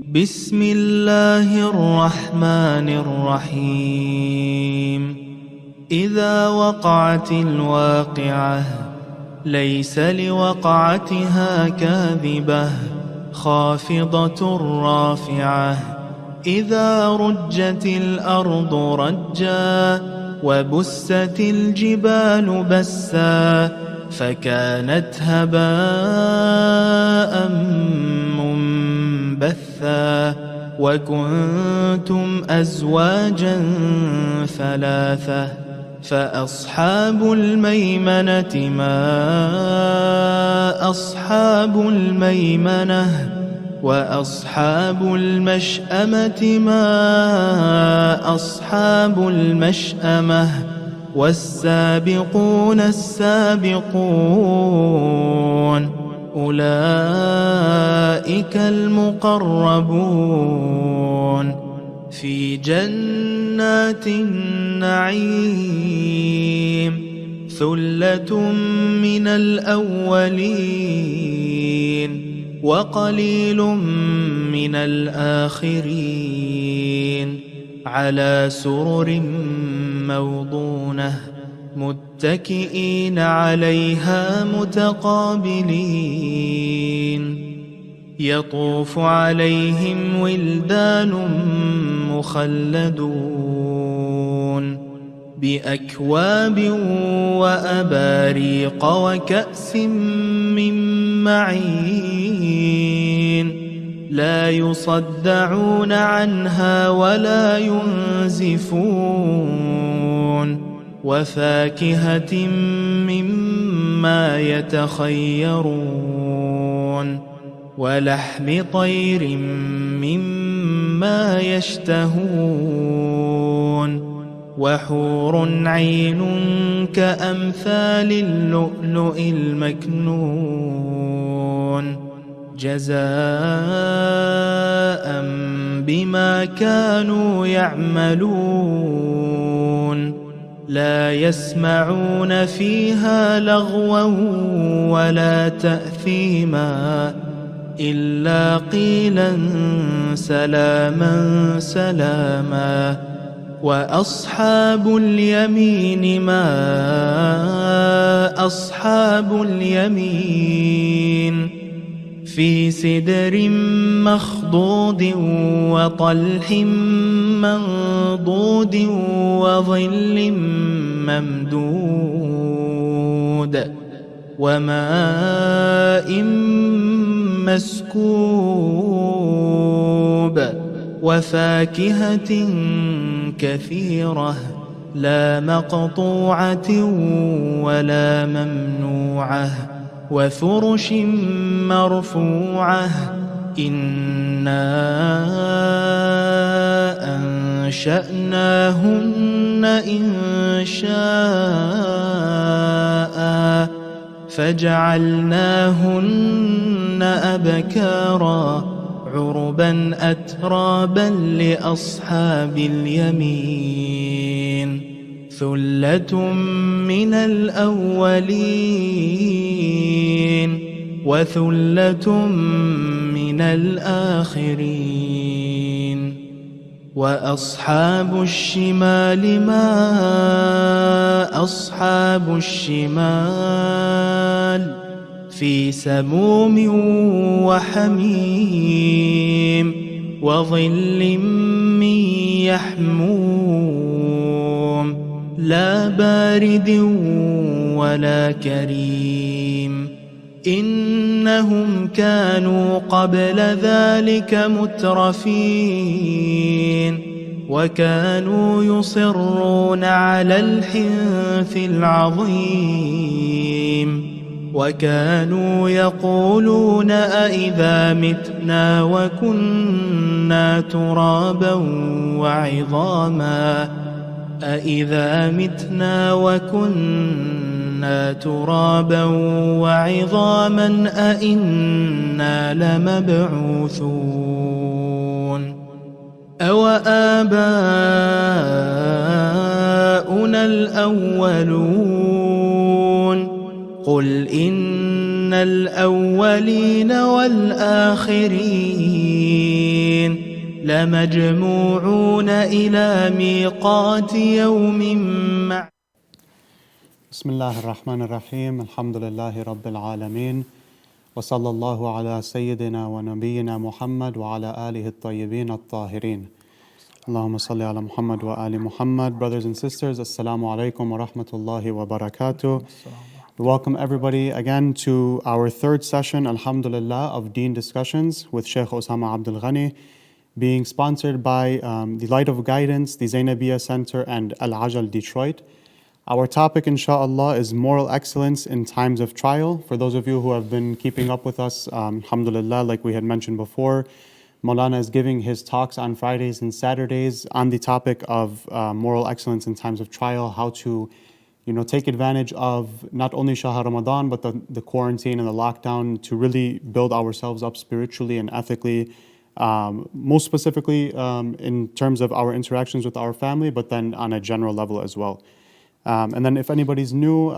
بسم الله الرحمن الرحيم. إذا وقعت الواقعة ليس لوقعتها كاذبة خافضة رافعة. إذا رجت الأرض رجا وبست الجبال بسا فكانت هباء منبثا. وكنتم أزواجا ثلاثة فأصحاب الميمنة ما أصحاب الميمنة وأصحاب المشأمة ما أصحاب المشأمة. والسابقون السابقون أولئك المقربون في جنات النعيم. ثلة من الأولين وقليل من الآخرين على سرر موضونة متكئين عليها متقابلين. يطوف عليهم ولدان مخلدون بأكواب وأباريق وكأس من معين لا يصدعون عنها ولا ينزفون. وفاكهة مما يتخيرون ولحم طير مما يشتهون. وحور عين كأمثال اللؤلؤ المكنون جزاء بما كانوا يعملون. لا يسمعون فيها لغوا ولا تأثيما إلا قيلا سلاما سلاما. وأصحاب اليمين ما أصحاب اليمين في سدر مخضود وطلح منضود وظل ممدود وماء مسكوب. وفاكهة كثيرة لا مقطوعة ولا ممنوعة. وفرش مرفوعة. إنا أنشأناهن إنشاء فجعلناهن أبكارا عربا أترابا لأصحاب اليمين. ثلة من الأولين وثلة من الآخرين. وأصحاب الشمال ما أصحاب الشمال في سموم وحميم وظل من يحموم لا بارد ولا كريم. إنهم كانوا قبل ذلك مترفين وكانوا يصرون على الحنث العظيم. وكانوا يقولون أئذا متنا وكنا ترابا وعظاما أئذا متنا وكنا ترابا وعظاما أئنا لمبعوثون أو آباؤنا الأولون. قل إن الأولين والآخرين لمجموعون إلى ميقات يوم معلوم. بسم الله الرحمن الرحيم الحمد لله رب العالمين وصلى الله على سيدنا ونبينا محمد وعلى آله الطيبين الطاهرين اللهم صل على محمد وآل Muhammad. Brothers and sisters, Assalamu alaikum wa rahmatullahi wa barakatuh. We welcome everybody again to our third session, Alhamdulillah, of Deen Discussions with Shaykh Usama Abdulghani, being sponsored by the Light of Guidance, the Zainabia Center, and Al-Ajal Detroit. Our topic, inshallah, is moral excellence in times of trial. For those of you who have been keeping up with us, alhamdulillah, like we had mentioned before, Maulana is giving his talks on Fridays and Saturdays on the topic of moral excellence in times of trial, how to take advantage of not only Shahr Ramadan, but the quarantine and the lockdown to really build ourselves up spiritually and ethically, most specifically in terms of our interactions with our family, but then on a general level as well. And then if anybody's new,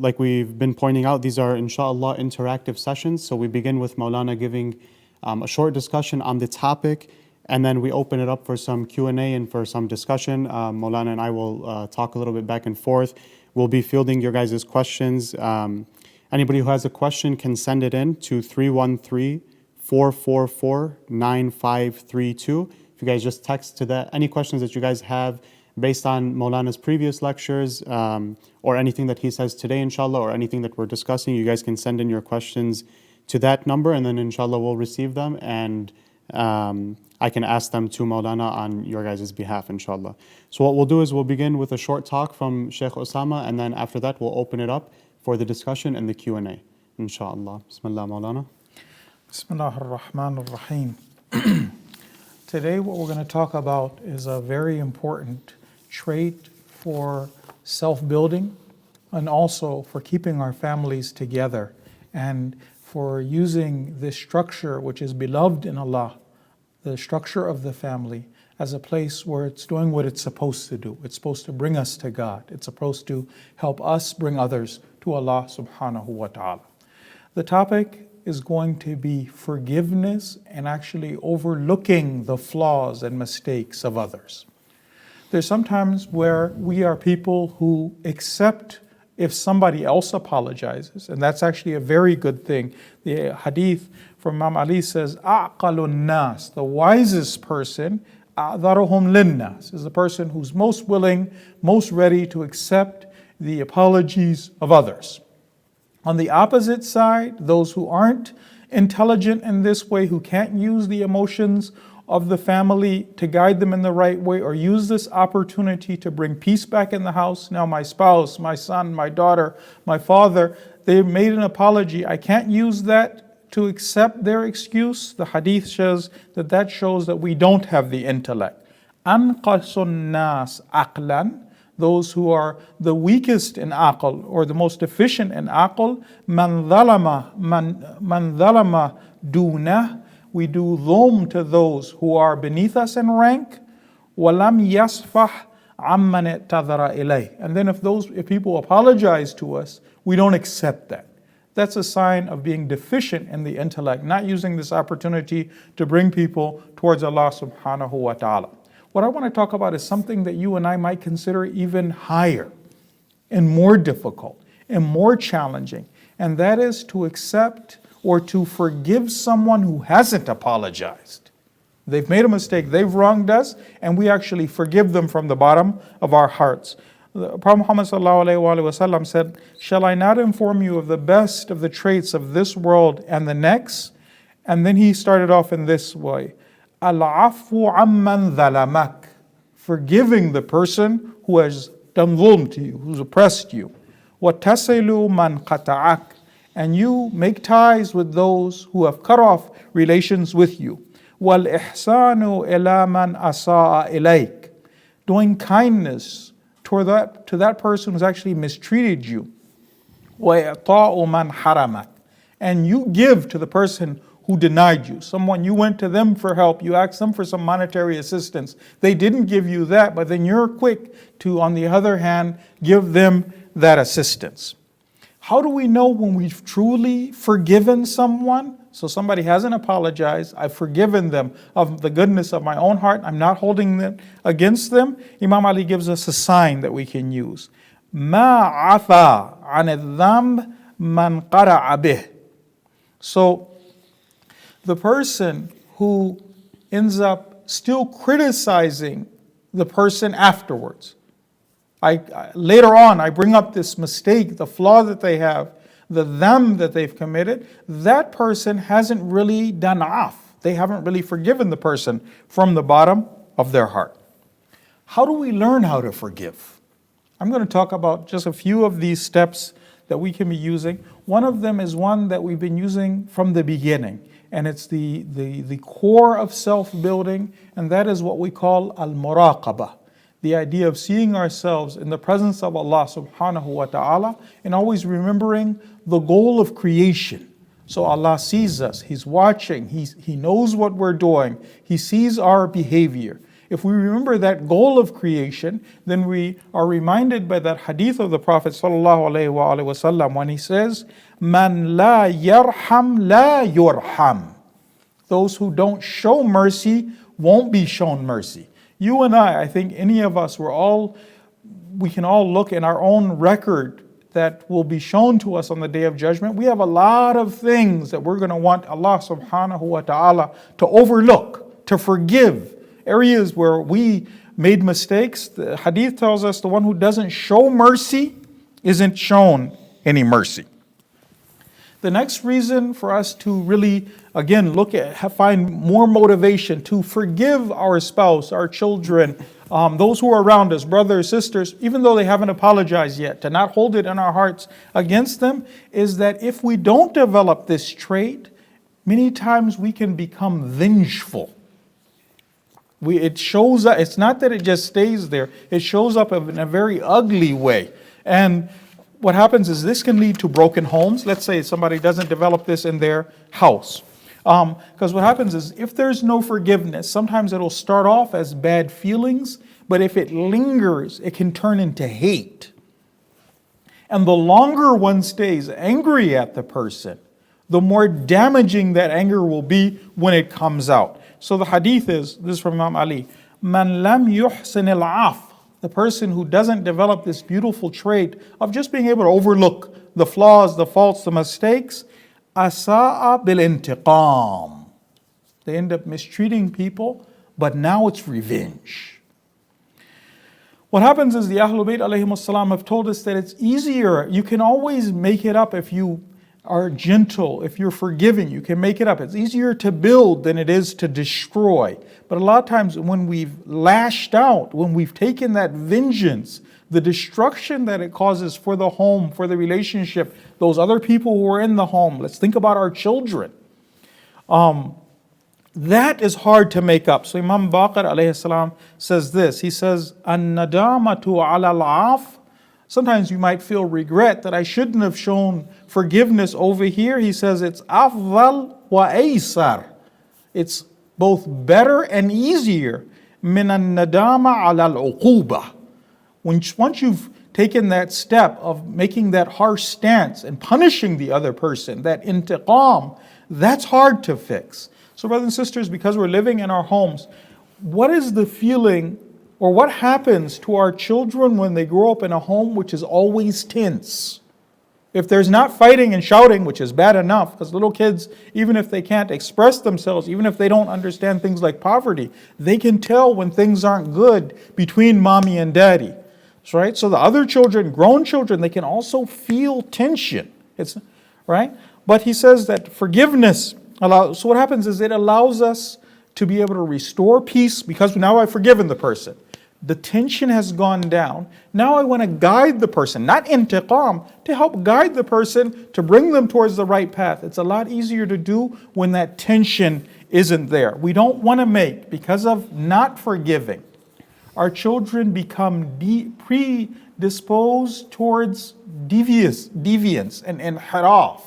like we've been pointing out, these are inshallah interactive sessions. So we begin with Maulana giving a short discussion on the topic, and then we open it up for some Q&A and for some discussion. Maulana and I will talk a little bit back and forth. We'll be fielding your guys' questions. Anybody who has a question can send it in to 313-444-9532. If you guys just text to that, any questions that you guys have based on Maulana's previous lectures or anything that he says today, inshallah, or anything that we're discussing, you guys can send in your questions to that number, and then inshallah we'll receive them, and I can ask them to Maulana on your guys' behalf, inshallah. So what we'll do is we'll begin with a short talk from Shaykh Usama, and then after that we'll open it up for the discussion and the Q&A, inshallah. Bismillah, Maulana. Bismillah ar-Rahman ar-Rahim. Today what we're going to talk about is a very important trait for self-building and also for keeping our families together and for using this structure which is beloved in Allah, the structure of the family, as a place where it's doing what it's supposed to do. It's supposed to bring us to God. It's supposed to help us bring others to Allah subhanahu wa ta'ala. The topic is going to be forgiveness and actually overlooking the flaws and mistakes of others. There's sometimes where we are people who accept if somebody else apologizes, and that's actually a very good thing. The hadith from Imam Ali says, "Aqalun nas," the wisest person, "a'dharuhum linnas," is the person who's most willing, most ready to accept the apologies of others. On the opposite side, those who aren't intelligent in this way, who can't use the emotions of the family to guide them in the right way, or use this opportunity to bring peace back in the house. Now my spouse, my son, my daughter, my father, they made an apology. I can't use that to accept their excuse. The hadith shows that shows that we don't have the intellect. Anqasun nas aqlan, those who are the weakest in aql or the most deficient in aql, man dhalama dunah, we do dhulm to those who are beneath us in rank, walam yasfah amman i'tadhara ilayh. And then if people apologize to us, we don't accept that. That's a sign of being deficient in the intellect, not using this opportunity to bring people towards Allah subhanahu wa ta'ala. What I want to talk about is something that you and I might consider even higher and more difficult and more challenging, and that is to accept or to forgive someone who hasn't apologized. They've made a mistake, they've wronged us, and we actually forgive them from the bottom of our hearts. The Prophet Muhammad ﷺ said, "Shall I not inform you of the best of the traits of this world and the next?" And then he started off in this way, "Al-afu amman dhalamak," forgiving the person who has done dhulm to you, who's oppressed you. وَتَصِلُ مَنْ قَطَعَكَ, and you make ties with those who have cut off relations with you. وَالْإِحْسَانُ إِلَى مَنْ أَسَاءَ إِلَيْكَ, doing kindness to that person who's actually mistreated you. وَإِعْطَاءُ مَنْ حَرَمَكَ, and you give to the person who denied you. Someone, you went to them for help, you asked them for some monetary assistance. They didn't give you that, but then you're quick to, on the other hand, give them that assistance. How do we know when we've truly forgiven someone? So somebody hasn't apologized. I've forgiven them of the goodness of my own heart. I'm not holding them against them. Imam Ali gives us a sign that we can use. ما عفا عن الذنب من قرع به. So the person who ends up still criticizing the person afterwards. Later on, I bring up this mistake, the flaw that they have, the dhanb that they've committed. That person hasn't really done off. They haven't really forgiven the person from the bottom of their heart. How do we learn how to forgive? I'm going to talk about just a few of these steps that we can be using. One of them is one that we've been using from the beginning, and it's the core of self-building, and that is what we call al-muraqabah. The idea of seeing ourselves in the presence of Allah subhanahu wa ta'ala and always remembering the goal of creation. So Allah sees us, He's watching, He knows what we're doing, He sees our behavior. If we remember that goal of creation, then we are reminded by that hadith of the Prophet sallallahu alaihi wasallam when he says, "Man la yarham la yurham." Those who don't show mercy won't be shown mercy. You and I think any of us, we can all look in our own record that will be shown to us on the Day of Judgment. We have a lot of things that we're going to want Allah subhanahu wa ta'ala to overlook, to forgive. Areas where we made mistakes. The hadith tells us the one who doesn't show mercy isn't shown any mercy. The next reason for us to really, again, find more motivation to forgive our spouse, our children, those who are around us, brothers, sisters, even though they haven't apologized yet, to not hold it in our hearts against them, is that if we don't develop this trait, many times we can become vengeful. It shows up, it's not that it just stays there, it shows up in a very ugly way. And what happens is this can lead to broken homes. Let's say somebody doesn't develop this in their house. Because what happens is if there's no forgiveness, sometimes it'll start off as bad feelings, but if it lingers, it can turn into hate. And the longer one stays angry at the person, the more damaging that anger will be when it comes out. So the hadith is, this is from Imam Ali, Man lam yuhsin al-af. The person who doesn't develop this beautiful trait of just being able to overlook the flaws, the faults, the mistakes, asa'a bil intiqam. They end up mistreating people, but now it's revenge. What happens is the Ahlul Bayt alayhimus salam have told us that it's easier. You can always make it up if you are gentle, if you're forgiving, you can make it up. It's easier to build than it is to destroy. But a lot of times when we've lashed out, when we've taken that vengeance, the destruction that it causes for the home, for the relationship, those other people who are in the home, let's think about our children. That is hard to make up. So Imam Baqir alayhi salam says this. He says, An-nadamatu ala al-af. Sometimes you might feel regret that I shouldn't have shown forgiveness over here. He says it's afdal wa aysar. It's both better and easier. Min an-nadama ala al-uquba. Once you've taken that step of making that harsh stance and punishing the other person, that intiqam, that's hard to fix. So brothers and sisters, because we're living in our homes, what is the feeling or what happens to our children when they grow up in a home which is always tense? If there's not fighting and shouting, which is bad enough, because little kids, even if they can't express themselves, even if they don't understand things like poverty, they can tell when things aren't good between mommy and daddy. Right? So the other children, grown children, they can also feel tension. Right? But he says that forgiveness allows, so what happens is it allows us to be able to restore peace because now I've forgiven the person. The tension has gone down. Now I want to guide the person, not intiqam, to help guide the person to bring them towards the right path. It's a lot easier to do when that tension isn't there. We don't want to make, because of not forgiving, our children become predisposed towards deviance and haraf.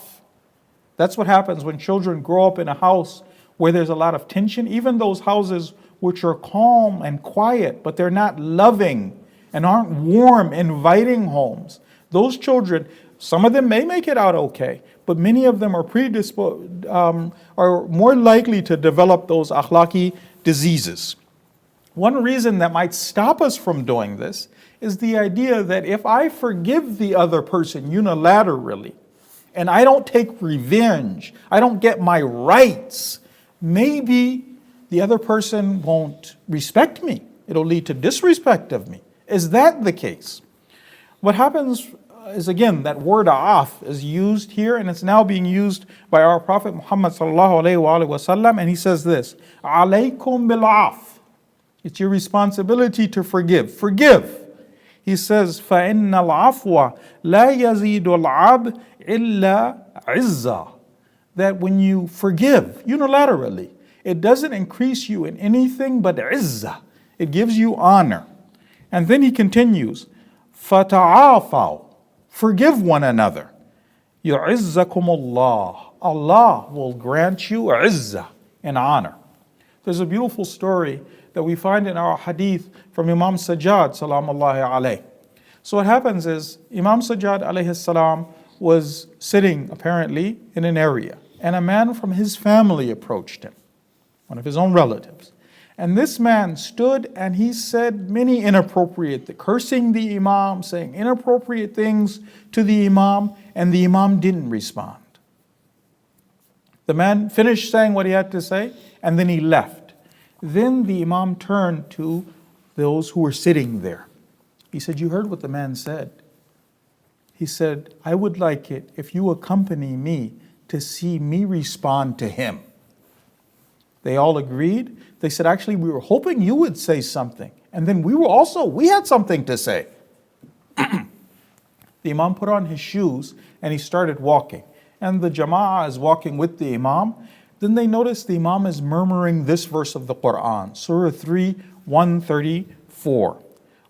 That's what happens when children grow up in a house where there's a lot of tension. Even those houses which are calm and quiet, but they're not loving and aren't warm, inviting homes. Those children, some of them may make it out okay, but many of them are are more likely to develop those akhlaqi diseases. One reason that might stop us from doing this is the idea that if I forgive the other person unilaterally, and I don't take revenge, I don't get my rights, maybe the other person won't respect me. It'll lead to disrespect of me. Is that the case? What happens is, again, that word af is used here, and it's now being used by our Prophet Muhammad sallallahu alaihi wasallam, and he says this: "Alaykum bil af." It's your responsibility to forgive. Forgive. He says, فَإِنَّ الْعَفْوَ لَا يَزِيدُ الْعَبْدِ إِلَّا عِزًّا. That when you forgive unilaterally, it doesn't increase you in anything but izzah. It gives you honor. And then he continues, فَتَعَافَوْا. Forgive one another. يُعِزَّكُمُ اللَّهِ. Allah will grant you izzah and honor. There's a beautiful story that we find in our hadith from Imam Sajjad salamullahi alayh. So what happens is Imam Sajjad alayhi salam was sitting apparently in an area, and a man from his family approached him, one of his own relatives. And this man stood and he said many inappropriate, cursing the Imam, saying inappropriate things to the Imam, and the Imam didn't respond. The man finished saying what he had to say, and then he left. Then the Imam turned to those who were sitting there. He said, "You heard what the man said." He said, "I would like it if you accompany me to see me respond to him." They all agreed. They said, "Actually, we were hoping you would say something. And then we had something to say." The Imam put on his shoes and he started walking. And the Jama'ah is walking with the Imam. Then they notice the Imam is murmuring this verse of the Quran, Surah 3, 134.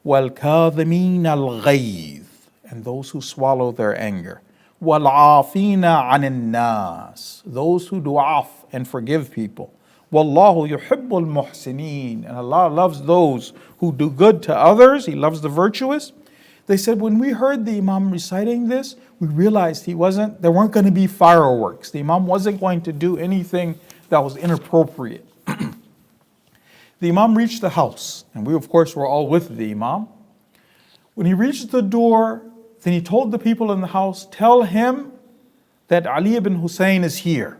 وَالْكَاظِمِينَ الْغَيْظِ. And those who swallow their anger. وَالْعَافِينَ عَنِ النَّاسِ. Those who do af and forgive people. وَاللَّهُ يُحِبُّ الْمُحْسِنِينَ. And Allah loves those who do good to others. He loves the virtuous. They said, when we heard the Imam reciting this, we realized there weren't going to be fireworks. The Imam wasn't going to do anything that was inappropriate. The Imam reached the house, and we, of course, were all with the Imam. When he reached the door, then he told the people in the house, "Tell him that Ali ibn Hussein is here."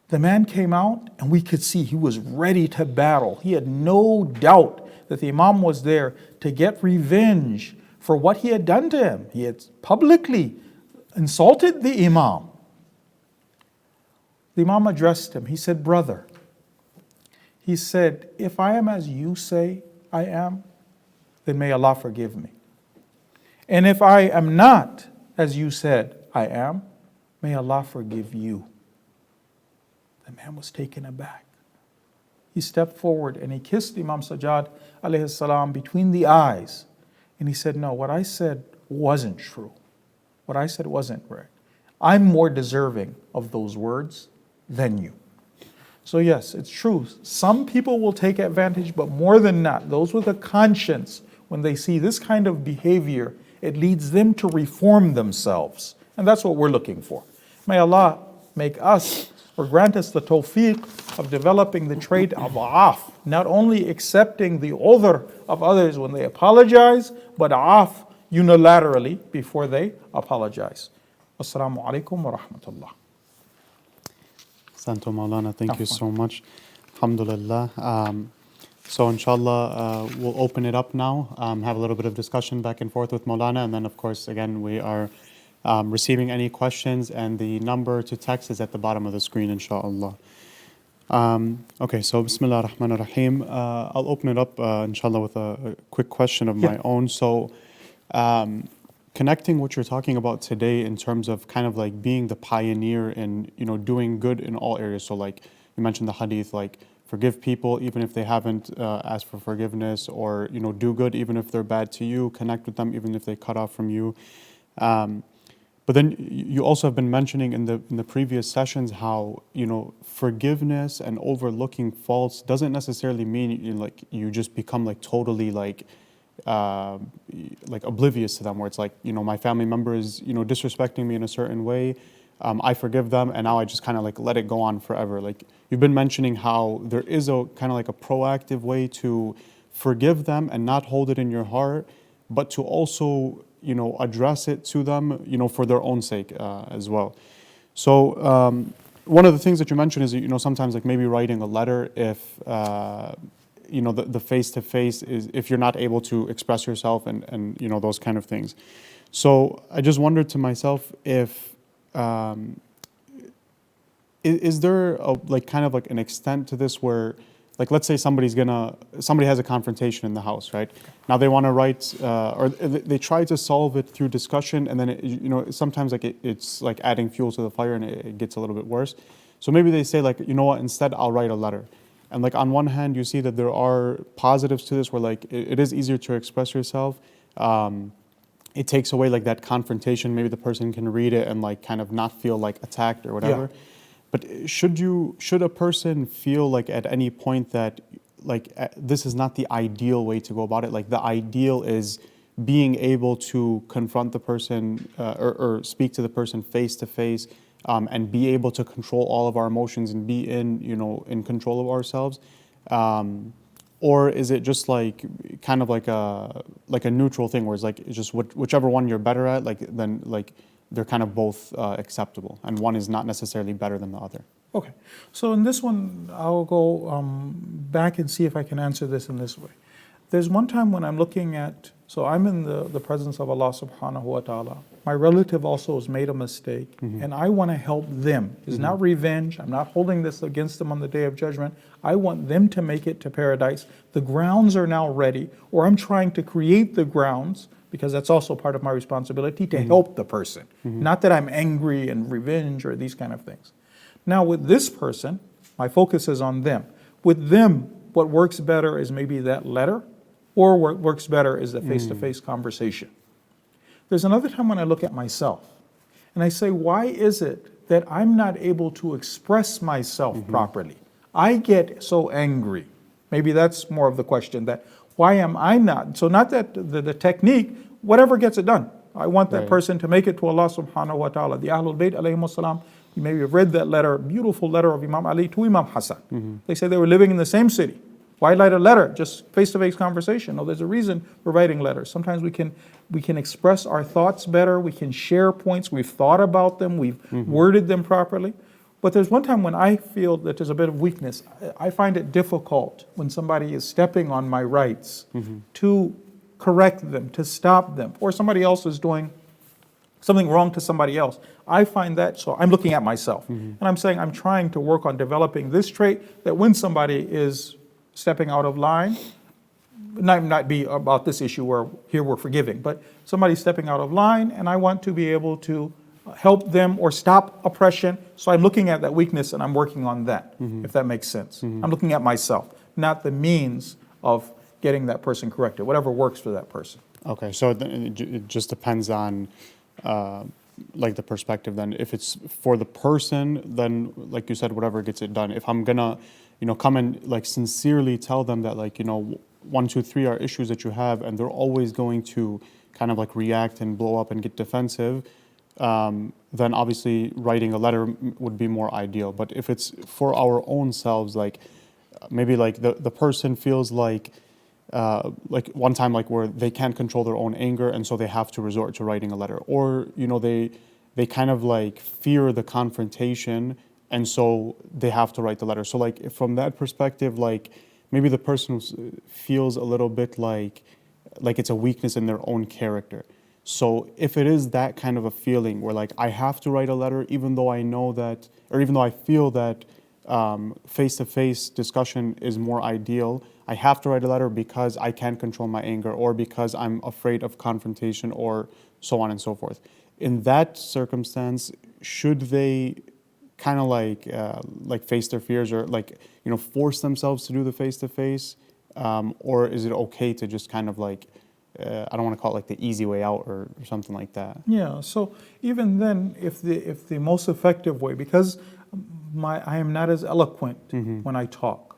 The man came out, and we could see he was ready to battle. He had no doubt that the Imam was there to get revenge for what he had done to him. He had publicly insulted the Imam. The Imam addressed him. He said, "Brother," he said, "if I am as you say I am, then may Allah forgive me. And if I am not as you said I am, may Allah forgive you." The man was taken aback. He stepped forward and he kissed Imam Sajjad alayhi salam between the eyes. And he said, "No, what I said wasn't true. What I said wasn't right. I'm more deserving of those words than you." So yes, it's true. Some people will take advantage, but more than not, those with a conscience, when they see this kind of behavior, it leads them to reform themselves. And that's what we're looking for. May Allah make us or grant us the tawfiq of developing the trait of af, not only accepting the udhr of others when they apologize, but af unilaterally before they apologize. Assalamu alaikum wa rahmatullah. Santo Maulana, thank you so much. Alhamdulillah. So inshallah, we'll open it up now, have a little bit of discussion back and forth with Maulana, and then of course, again, we are receiving any questions, and the number to text is at the bottom of the screen, inshallah. Okay, so Bismillah ar-Rahman ar-Rahim. I'll open it up, inshallah, with a quick question of my own. So, connecting what you're talking about today in terms of kind of like being the pioneer in, doing good in all areas. So like you mentioned the hadith, like forgive people even if they haven't asked for forgiveness, or, do good even if they're bad to you, connect with them even if they cut off from you. But then you also have been mentioning in the previous sessions how, forgiveness and overlooking faults doesn't necessarily mean like you just become like totally like uh, like oblivious to them, where it's like, my family member is, disrespecting me in a certain way. I forgive them, and now I just kind of like let it go on forever. Like you've been mentioning how there is a kind of like a proactive way to forgive them and not hold it in your heart, but to also, address it to them, for their own sake as well. So one of the things that you mentioned is, sometimes like maybe writing a letter if, the face-to-face is, if you're not able to express yourself and those kind of things. So I just wondered to myself if, is there like kind of like an extent to this where, like, let's say somebody has a confrontation in the house, right? Now they want to write, or they try to solve it through discussion, and then sometimes like it's like adding fuel to the fire, and it gets a little bit worse. So maybe they say like, what, instead I'll write a letter. And like on one hand, you see that there are positives to this, where like it is easier to express yourself. It takes away like that confrontation. Maybe the person can read it and like kind of not feel like attacked or whatever. Yeah. But should a person feel like at any point that like this is not the ideal way to go about it? Like the ideal is being able to confront the person or speak to the person face to face, and be able to control all of our emotions and be in control of ourselves. Or is it just like kind of like a neutral thing where it's like it's just whichever one you're better at, like then like they're kind of both acceptable, and one is not necessarily better than the other. Okay, so in this one, I'll go back and see if I can answer this in this way. There's one time when I'm looking at, so I'm in the presence of Allah subhanahu wa ta'ala. My relative also has made a mistake, and I want to help them. It's not revenge. I'm not holding this against them on the day of judgment. I want them to make it to paradise. The grounds are now ready, or I'm trying to create the grounds, because that's also part of my responsibility to help the person. Not that I'm angry and revenge or these kind of things. Now with this person, my focus is on them. With them, what works better is maybe that letter, or what works better is the face-to-face conversation. There's another time when I look at myself and I say, why is it that I'm not able to express myself properly? I get so angry. Maybe that's more of the question, that why am I not? So not that the technique, whatever gets it done. I want that person to make it to Allah subhanahu wa ta'ala. The Ahlul Bayt alayhimus salam, you maybe have read that letter, beautiful letter of Imam Ali to Imam Hassan. They say they were living in the same city. Why write a letter? Just face-to-face conversation. No, there's a reason for writing letters. Sometimes we can express our thoughts better. We can share points. We've thought about them. We've worded them properly. But there's one time when I feel that there's a bit of weakness. I find it difficult when somebody is stepping on my rights to correct them, to stop them, or somebody else is doing something wrong to somebody else. I find that, so I'm looking at myself. And I'm saying I'm trying to work on developing this trait, that when somebody is stepping out of line, not be about this issue where here we're forgiving, but somebody stepping out of line, and I want to be able to help them or stop oppression. So I'm looking at that weakness and I'm working on that, if that makes sense. I'm looking at myself, not the means of getting that person corrected, whatever works for that person. Okay, so it just depends on like the perspective then. If it's for the person, then like you said, whatever gets it done. If I'm gonna, come and like sincerely tell them that like, 1, 2, 3 are issues that you have, and they're always going to kind of like react and blow up and get defensive, then obviously writing a letter would be more ideal. But if it's for our own selves, like maybe like the person feels like one time like where they can't control their own anger, and so they have to resort to writing a letter, or they kind of like fear the confrontation, and so they have to write the letter. So like from that perspective, like maybe the person feels a little bit like it's a weakness in their own character. So if it is that kind of a feeling where like I have to write a letter, even though I know that, or even though I feel that face-to-face discussion is more ideal, I have to write a letter because I can't control my anger, or because I'm afraid of confrontation, or so on and so forth. In that circumstance, should they kind of like face their fears, or like force themselves to do the face-to-face, or is it okay to just kind of like I don't want to call it like the easy way out or something like that? Yeah, so even then, if the most effective way, because I am not as eloquent when I talk,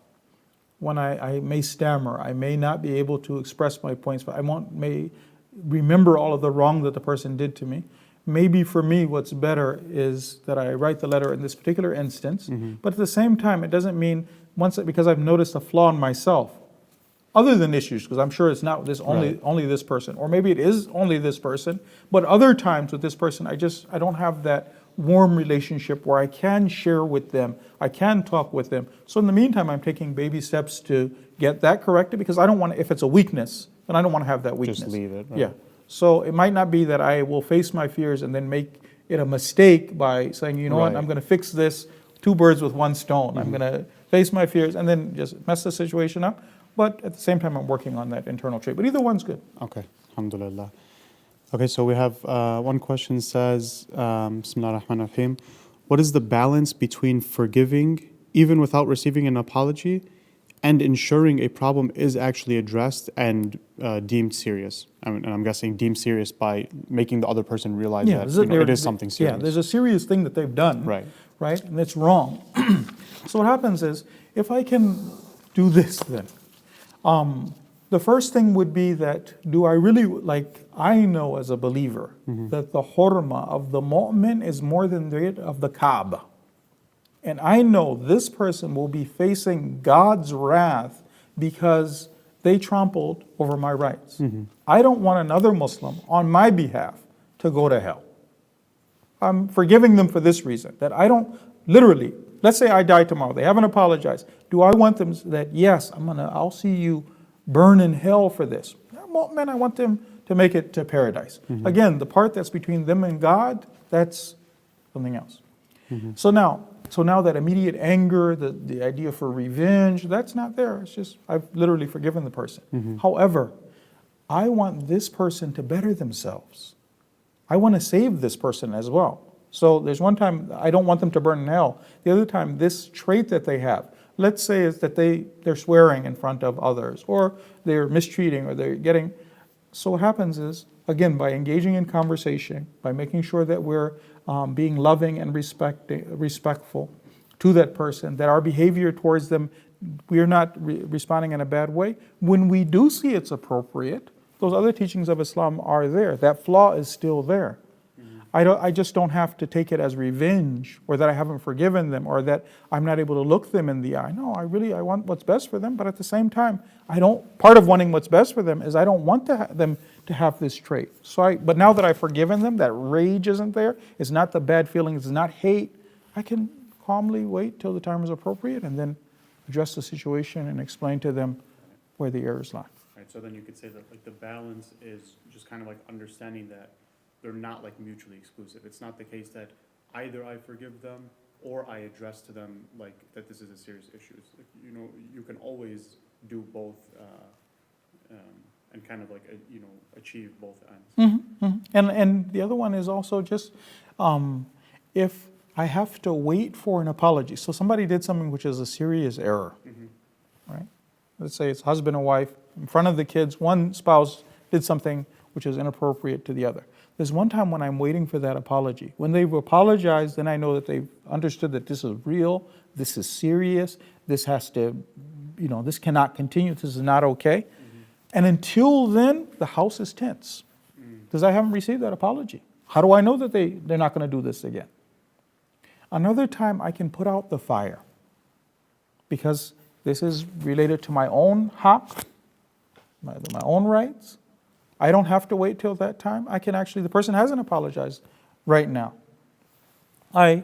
when I may stammer, I may not be able to express my points, but may remember all of the wrong that the person did to me. Maybe for me, what's better is that I write the letter in this particular instance, but at the same time, it doesn't mean because I've noticed a flaw in myself, other than issues, because I'm sure it's not this only this person, or maybe it is only this person, but other times with this person, I don't have that warm relationship where I can share with them, I can talk with them. So in the meantime, I'm taking baby steps to get that corrected, because I don't want, if it's a weakness, then I don't want to have that weakness. Just leave it. Right? Yeah. So it might not be that I will face my fears and then make it a mistake by saying, you know what, I'm going to fix this, two birds with one stone. I'm going to face my fears and then just mess the situation up. But at the same time, I'm working on that internal trait. But either one's good. Okay, alhamdulillah. Okay, so we have one question says, Bismillah ar-Rahman ar-Rahim. What is the balance between forgiving even without receiving an apology and ensuring a problem is actually addressed and deemed serious? I'm guessing deemed serious by making the other person realize that it is something serious. Yeah, there's a serious thing that they've done, right? And it's wrong. So what happens is, if I can do this then, the first thing would be that, do I really, I know as a believer that the hurma of the mu'min is more than that of the Kaaba. And I know this person will be facing God's wrath because they trampled over my rights. I don't want another Muslim on my behalf to go to hell. I'm forgiving them for this reason, that I don't, literally, let's say I die tomorrow, they haven't apologized. Do I want them that, yes, I'll see you burn in hell for this? Man, I want them to make it to paradise. Again, the part that's between them and God, that's something else. So now that immediate anger, the idea for revenge, that's not there. It's just, I've literally forgiven the person. However, I want this person to better themselves. I want to save this person as well. So there's one time I don't want them to burn in hell. The other time, this trait that they have, let's say is that they're swearing in front of others, or they're mistreating, or they're getting. So what happens is, again, by engaging in conversation, by making sure that we're being loving and respectful to that person, that our behavior towards them, we're not responding in a bad way. When we do see it's appropriate, those other teachings of Islam are there. That flaw is still there. I just don't have to take it as revenge, or that I haven't forgiven them, or that I'm not able to look them in the eye. No, I want what's best for them, but at the same time, part of wanting what's best for them is I don't want them to have this trait. But now that I've forgiven them, that rage isn't there, it's not the bad feelings, it's not hate, I can calmly wait till the time is appropriate and then address the situation and explain to them where the errors lie. Right, so then you could say that the balance is just kind of understanding that they're not mutually exclusive. It's not the case that either I forgive them or I address to them that this is a serious issue. You can always do both and kind of achieve both ends. And the other one is also just if I have to wait for an apology. So somebody did something which is a serious error, right? Let's say it's husband and wife in front of the kids. One spouse did something which is inappropriate to the other. There's one time when I'm waiting for that apology. When they've apologized, then I know that they've understood that this is real, this is serious, this has to, this cannot continue, this is not okay. And until then, the house is tense because I haven't received that apology. How do I know that they're not going to do this again? Another time I can put out the fire because this is related to my own haq, my own rights. I don't have to wait till that time. The person hasn't apologized right now. I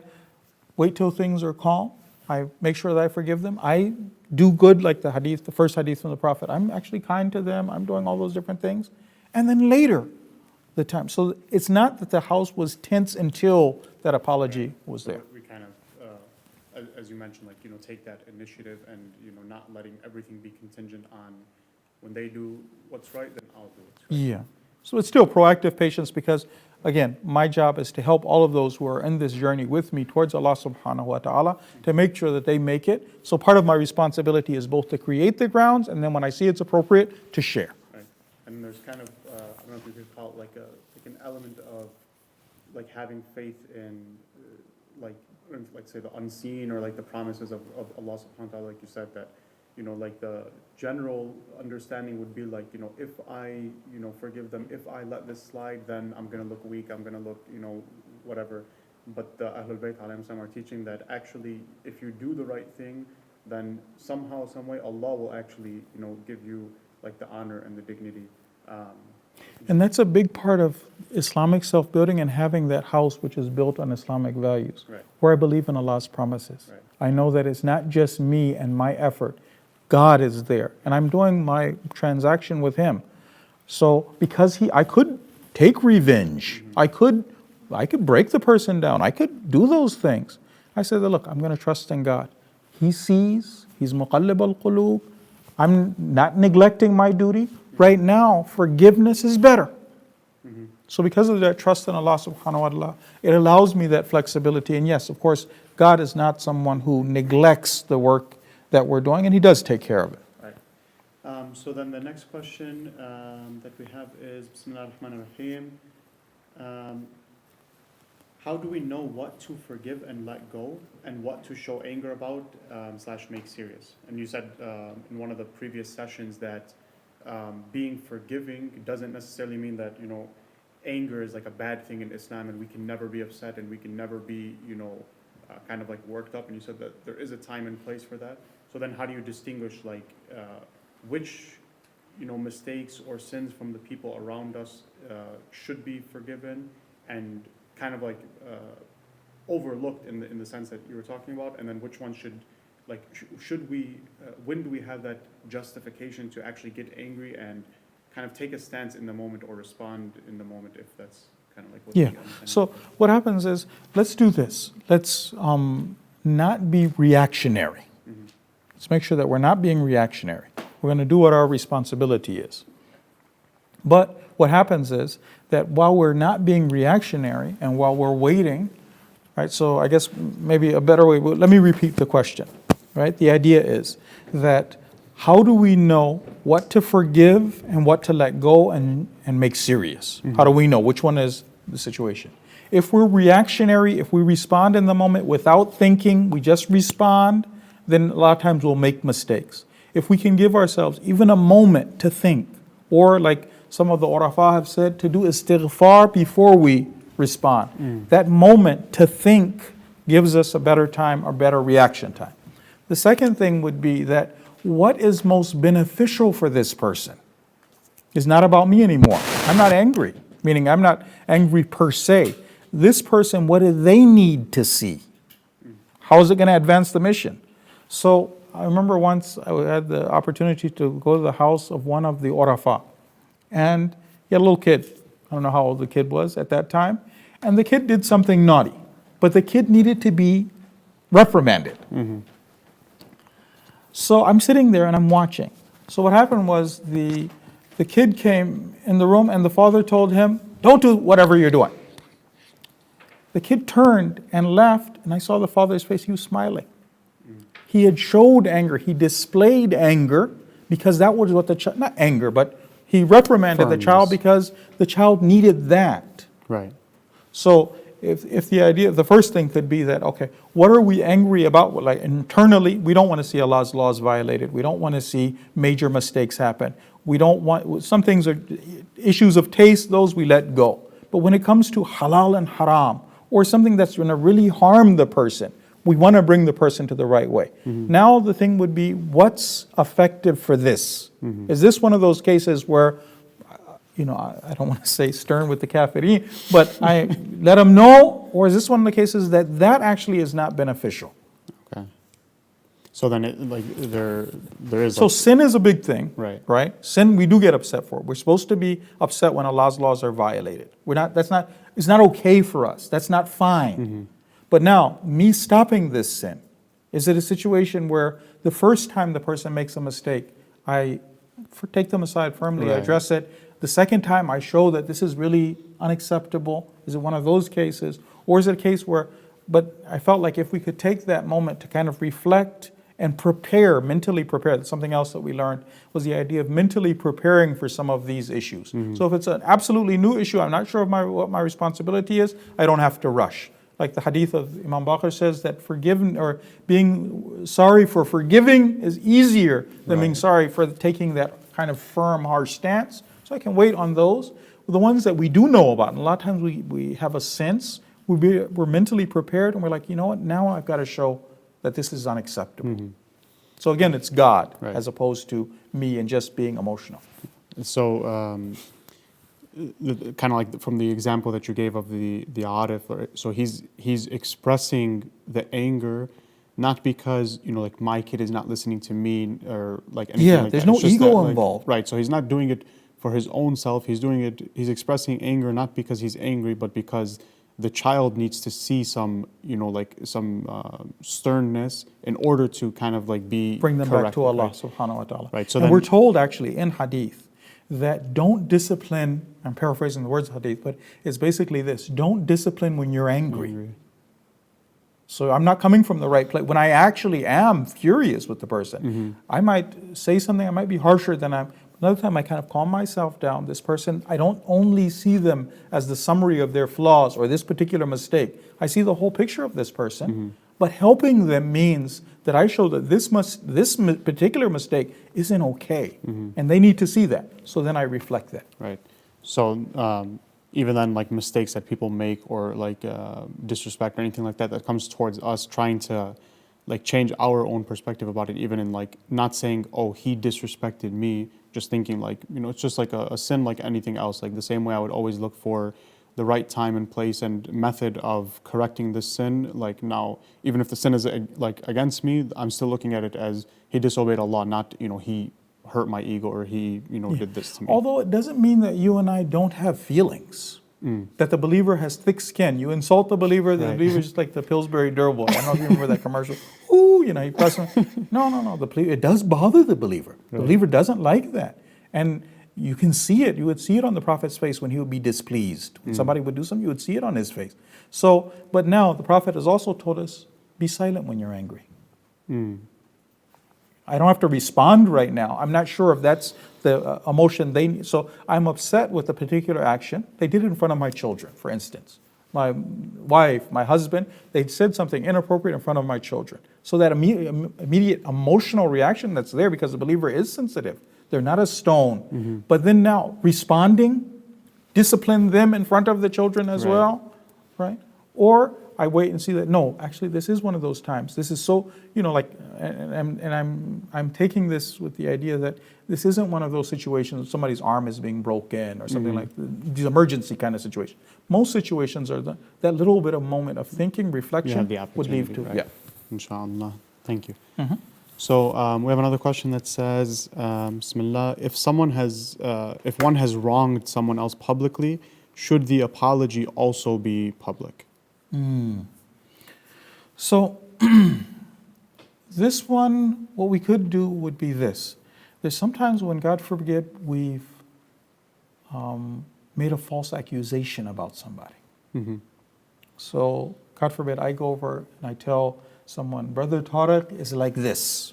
wait till things are calm. I make sure that I forgive them. I do good, like the first hadith from the Prophet. I'm actually kind to them. I'm doing all those different things. And then later, the time. So it's not that the house was tense until that apology was there. We kind of, as you mentioned, take that initiative and, not letting everything be contingent on when they do what's right, then I'll do what's right. Yeah. So it's still proactive patience because, again, my job is to help all of those who are in this journey with me towards Allah subhanahu wa ta'ala to make sure that they make it. So part of my responsibility is both to create the grounds and then when I see it's appropriate, to share. Right. And there's kind of, I don't know if you could call it like an element of having faith in say the unseen or the promises of Allah subhanahu wa ta'ala, like you said, that like the general understanding would be like, if I, forgive them, if I let this slide, then I'm going to look weak, I'm going to look, whatever. But the Ahlul Bayt alayhim salam are teaching that actually, if you do the right thing, then somehow, some way, Allah will actually, give you like the honor and the dignity. And that's a big part of Islamic self-building and having that house which is built on Islamic values, Right. where I believe in Allah's promises. Right. I know that it's not just me and my effort. God is there, and I'm doing my transaction with Him. So because I could take revenge, I could break the person down, I could do those things. I said, look, I'm going to trust in God. He sees, He's muqallib al-qulub. I'm not neglecting my duty. Right now, forgiveness is better. So because of that trust in Allah subhanahu wa ta'ala, it allows me that flexibility. And yes, of course, God is not someone who neglects the work that we're doing, and He does take care of it. Right. So then the next question that we have is, Bismillah ar-Rahman ar-Rahim. How do we know what to forgive and let go, and what to show anger about / make serious? And you said in one of the previous sessions that being forgiving doesn't necessarily mean that, anger is like a bad thing in Islam and we can never be upset and we can never be, kind of like worked up. And you said that there is a time and place for that. So then how do you distinguish like which, mistakes or sins from the people around us should be forgiven and kind of like overlooked in the sense that you were talking about, and then which one should, like, should we, when do we have that justification to actually get angry and kind of take a stance in the moment or respond in the moment, if that's kind of like what Yeah. So what happens is, let's do this. Let's not be reactionary. Let's make sure that we're not being reactionary. We're going to do what our responsibility is. But what happens is that while we're not being reactionary and while we're waiting, right? So I guess maybe a better way, let me repeat the question, right? The idea is that how do we know what to forgive and what to let go and make serious? How do we know which one is the situation? If we're reactionary, if we respond in the moment without thinking, we just respond, then a lot of times we'll make mistakes. If we can give ourselves even a moment to think, or like some of the urafa have said, to do istighfar before we respond. That moment to think gives us a better time or better reaction time. The second thing would be that what is most beneficial for this person is not about me anymore. I'm not angry, meaning I'm not angry per se. This person, what do they need to see? How is it going to advance the mission? So I remember once I had the opportunity to go to the house of one of the urafa, and he had a little kid. I don't know how old the kid was at that time. And the kid did something naughty, but the kid needed to be reprimanded. So I'm sitting there and I'm watching. So what happened was the kid came in the room and the father told him, don't do whatever you're doing. The kid turned and left, and I saw the father's face, he was smiling. He had showed anger, he displayed anger, because that was what the child, not anger, but he reprimanded the child because the child needed that. Right. So if the idea, the first thing could be that, okay, what are we angry about? Like internally, we don't want to see Allah's laws violated. We don't want to see major mistakes happen. We don't want, some things are issues of taste, those we let go. But when it comes to halal and haram, or something that's going to really harm the person, we want to bring the person to the right way. Now the thing would be, what's effective for this? Is this one of those cases where, I don't want to say stern with the kafirin, but I let them know, or is this one of the cases that actually is not beneficial? Okay. So then there is. So sin is a big thing, Right. right? Sin we do get upset for. We're supposed to be upset when Allah's laws are violated. It's not okay for us. That's not fine. But now, me stopping this sin, is it a situation where the first time the person makes a mistake, I take them aside firmly, I address it. The second time I show that this is really unacceptable. Is it one of those cases? Or is it a case where, but I felt like if we could take that moment to kind of reflect and prepare, mentally prepare, that's something else that we learned, was the idea of mentally preparing for some of these issues. So if it's an absolutely new issue, I'm not sure what my responsibility is, I don't have to rush. like the hadith of Imam Bakr says that forgiving or being sorry for forgiving is easier than being sorry for taking that kind of firm, harsh stance. So I can wait on those. The ones that we do know about, and a lot of times we have a sense, we're mentally prepared, and we're like, you know what, now I've got to show that this is unacceptable. So again, it's God as opposed to me and just being emotional. So, kind of like from the example that you gave of the Arif, so he's expressing the anger, not because, you know, like my kid is not listening to me or like anything like there's that. no It's just ego that, involved. Right, so he's not doing it for his own self. He's expressing anger not because he's angry, but because the child needs to see some, you know, like some sternness in order to kind of like be Bring them back to corrected, Allah right? subhanahu wa ta'ala. Right, so and then we're told actually in hadith that don't discipline, I'm paraphrasing the words of hadith, but it's basically this: don't discipline when you're angry. So I'm not coming from the right place. When I actually am furious with the person, I might say something, I might be harsher than I'm. Another time I kind of calm myself down. This person, I don't only see them as the summary of their flaws or this particular mistake. I see the whole picture of this person. But helping them means that I show that this particular mistake isn't okay. And they need to see that. So then I reflect that. Right. So even then, like mistakes that people make or like disrespect or anything like that, that comes towards us trying to like change our own perspective about it, even in like not saying, oh, he disrespected me, just thinking like, you know, it's just like a sin like anything else. Like the same way I would always look for the right time and place and method of correcting the sin. Like now, even if the sin is like against me, I'm still looking at it as he disobeyed Allah, not, you know, he hurt my ego or he, you know, did this to me. Although it doesn't mean that you and I don't have feelings. That the believer has thick skin. You insult the believer, the believer is just like the Pillsbury Durable. I don't know if you remember that commercial. Ooh, you know, you press him. No. It does bother the believer. The believer doesn't like that. And you can see it. You would see it on the Prophet's face when he would be displeased. When somebody would do something, you would see it on his face. So, but now the Prophet has also told us, be silent when you're angry. I don't have to respond right now. I'm not sure if that's the emotion they need. So I'm upset with a particular action. They did it in front of my children, for instance. My wife, my husband, they said something inappropriate in front of my children. So that immediate emotional reaction that's there, because the believer is sensitive. They're not a stone. But then now responding, discipline them in front of the children as well, right? Or I wait and see that, no, actually this is one of those times. This is so, you know, like, and I'm taking this with the idea that this isn't one of those situations, somebody's arm is being broken or something like these emergency kind of situation. Most situations are that little bit of moment of thinking, reflection would lead to, Inshallah. Thank you. So we have another question that says, Bismillah, if one has wronged someone else publicly, should the apology also be public? So this one, what we could do would be this. There's sometimes when, God forbid, we've made a false accusation about somebody. So, God forbid, I go over and I tell someone, Brother Tariq is like this.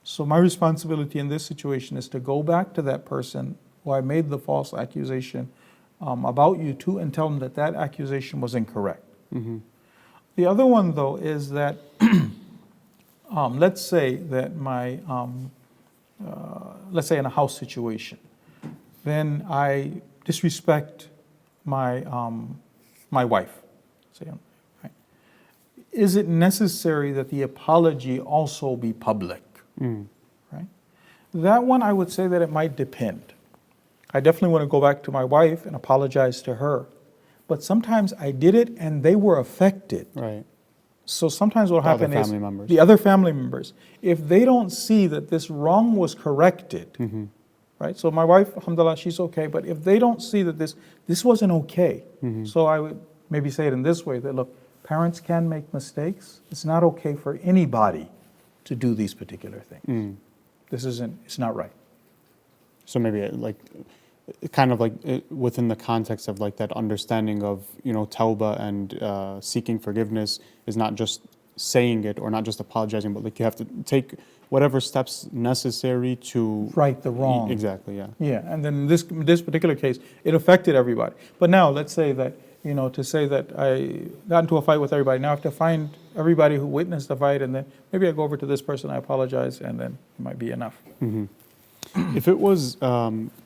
So my responsibility in this situation is to go back to that person who I made the false accusation about you to, and tell them that that accusation was incorrect. The other one, though, is that let's say that let's say in a house situation, then I disrespect my my wife. Say, right? Is it necessary that the apology also be public? Right? That one, I would say that it might depend. I definitely want to go back to my wife and apologize to her. But sometimes I did it and they were affected. Right. So sometimes what will happen is members. the other family members, if they don't see that this wrong was corrected, right? So my wife, alhamdulillah, she's okay. But if they don't see that this wasn't okay, so I would maybe say it in this way, that look, parents can make mistakes. It's not okay for anybody to do these particular things. It's not right. So maybe like, kind of like within the context of like that understanding of, you know, tawbah and seeking forgiveness is not just saying it or not just apologizing, but like you have to take whatever steps necessary to right the wrong. Exactly, yeah. Yeah, and then in this particular case, it affected everybody. But now let's say that to say that I got into a fight with everybody. Now I have to find everybody who witnessed the fight, and then maybe I go over to this person, I apologize, and then it might be enough. If it was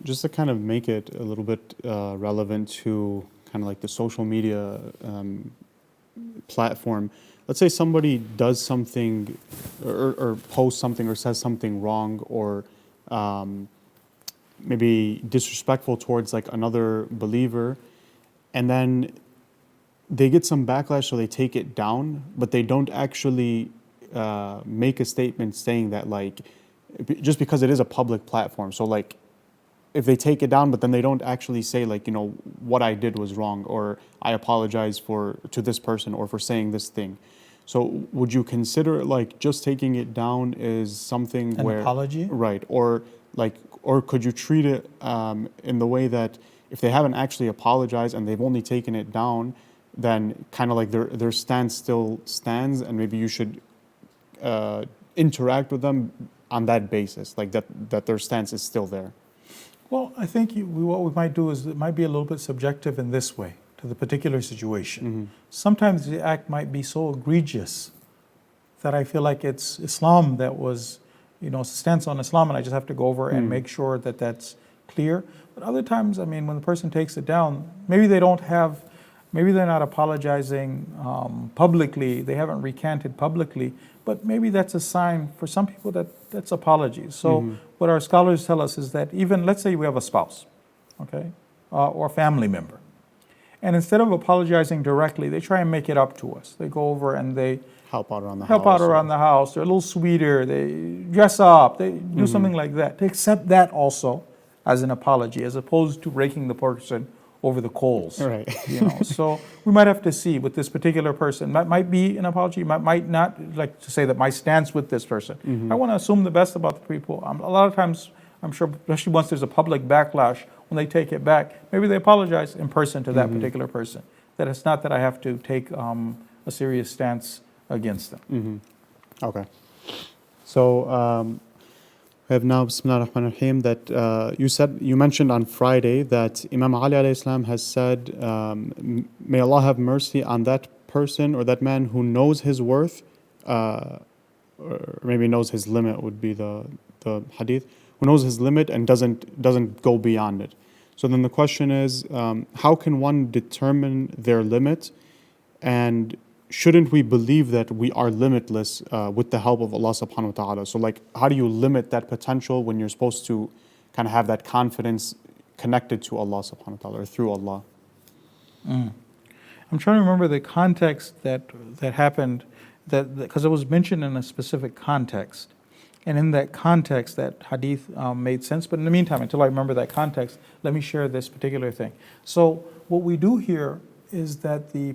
just to kind of make it a little bit relevant to kind of like the social media platform, let's say somebody does something or posts something or says something wrong or maybe disrespectful towards like another believer, and then they get some backlash, so they take it down, but they don't actually make a statement saying that, like, just because it is a public platform. So like, if they take it down, but then they don't actually say like, what I did was wrong, or I apologize to this person or for saying this thing. So would you consider like just taking it down is something An apology? Right, or could you treat it in the way that if they haven't actually apologized and they've only taken it down, then kind of like their stance still stands, and maybe you should interact with them on that basis, like that their stance is still there? Well, I think what we might do is it might be a little bit subjective in this way to the particular situation. Sometimes the act might be so egregious that I feel like it's Islam that was, stance on Islam, and I just have to go over and make sure that that's clear. But other times, I mean, when the person takes it down, maybe they're not apologizing publicly, they haven't recanted publicly, but maybe that's a sign for some people that's apologies. So what our scholars tell us is that even, let's say we have a spouse, okay, or a family member, and instead of apologizing directly, they try and make it up to us. They go over and they Help out around the house. They're a little sweeter. They dress up. They do something like that. To accept that also as an apology, as opposed to raking the person over the coals. Right. So we might have to see with this particular person. That might be an apology. Might not, like to say that my stance with this person. I want to assume the best about the people. A lot of times, I'm sure, especially once there's a public backlash, when they take it back, maybe they apologize in person to that particular person. That it's not that I have to take a serious stance against them. Okay. So we have now, Bismillah ar-Rahman ar-Rahim, that you mentioned on Friday that Imam Ali alayhi salam has said, may Allah have mercy on that person or that man who knows his worth, or maybe knows his limit would be the hadith, who knows his limit and doesn't go beyond it. So then the question is, how can one determine their limit, and shouldn't we believe that we are limitless with the help of Allah subhanahu wa ta'ala? So like, how do you limit that potential when you're supposed to kind of have that confidence connected to Allah subhanahu wa ta'ala or through Allah? I'm trying to remember the context that happened, because it was mentioned in a specific context. And in that context, that hadith made sense. But in the meantime, until I remember that context, let me share this particular thing. So what we do here is that the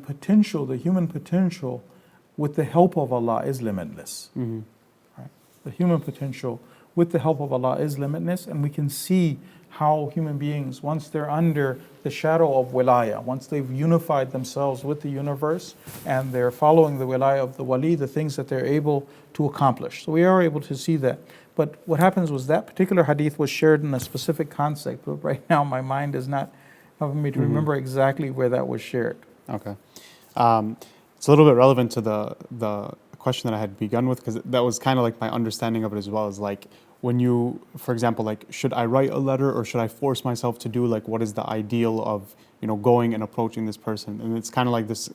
human potential, with the help of Allah, is limitless. Right? The human potential, with the help of Allah, is limitless, and we can see how human beings, once they're under the shadow of wilayah, once they've unified themselves with the universe, and they're following the wilayah of the wali, the things that they're able to accomplish. So we are able to see that. But what happens was that particular hadith was shared in a specific concept, but right now my mind is not helping me to remember exactly where that was shared. Okay. It's a little bit relevant to the question that I had begun with, because that was kind of like my understanding of it as well, is like, when you, for example, like, should I write a letter or should I force myself to do, like, what is the ideal of, going and approaching this person? And it's kind of like this